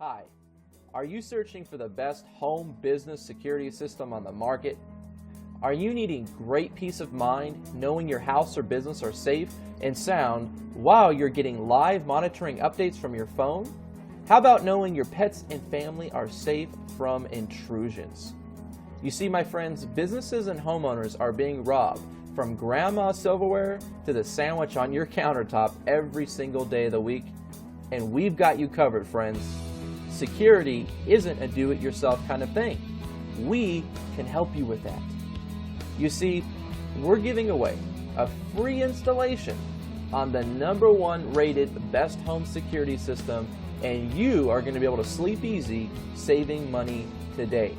Hi, are you searching for the best home business security system on the market? Are you needing great peace of mind knowing your house or business are safe and sound while you're getting live monitoring updates from your phone? How about knowing your pets and family are safe from intrusions? You see, my friends, businesses and homeowners are being robbed from grandma's silverware to the sandwich on your countertop every single day of the week, and we've got you covered, friends. Security isn't a do-it-yourself kind of thing. We can help you with that. You see, we're giving away a free installation on the #1 rated best home security system, and you are going to be able to sleep easy saving money today.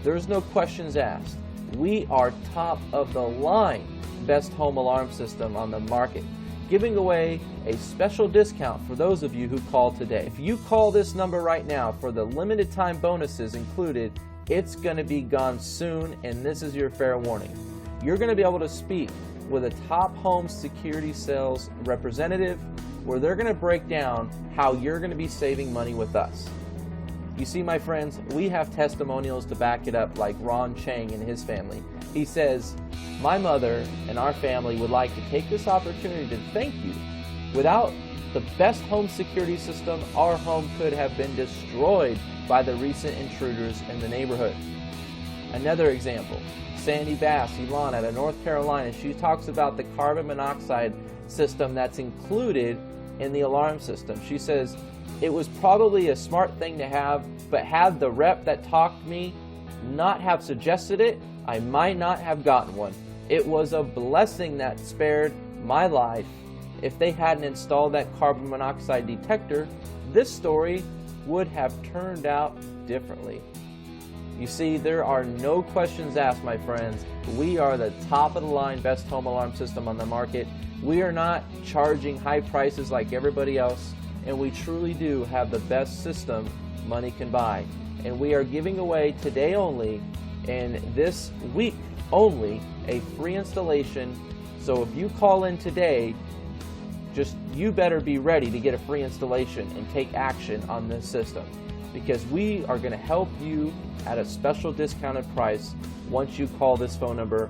There's no questions asked. We are top of the line best home alarm system on the market, giving away a special discount for those of you who call today. If you call this number right now for the limited time bonuses included, it's going to be gone soon, and this is your fair warning. You're going to be able to speak with a top home security sales representative where they're going to break down how you're going to be saving money with us. You see, my friends, we have testimonials to back it up, like Ron Chang and his family. He says, "My mother and our family would like to take this opportunity to thank you. Without the best home security system, our home could have been destroyed by the recent intruders in the neighborhood." Another example, Sandy Bass, Elon out of North Carolina, she talks about the carbon monoxide system that's included in the alarm system. She says, "It was probably a smart thing to have, but had the rep that talked to me not have suggested it, I might not have gotten one. It was a blessing that spared my life. If they hadn't installed that carbon monoxide detector, this story would have turned out differently." You see, there are no questions asked, my friends. We are the top of the line best home alarm system on the market. We are not charging high prices like everybody else, and we truly do have the best system money can buy. And we are giving away today only, and this week only, a free installation. So if you call in today, you better be ready to get a free installation and take action on this system, because we are going to help you at a special discounted price once you call this phone number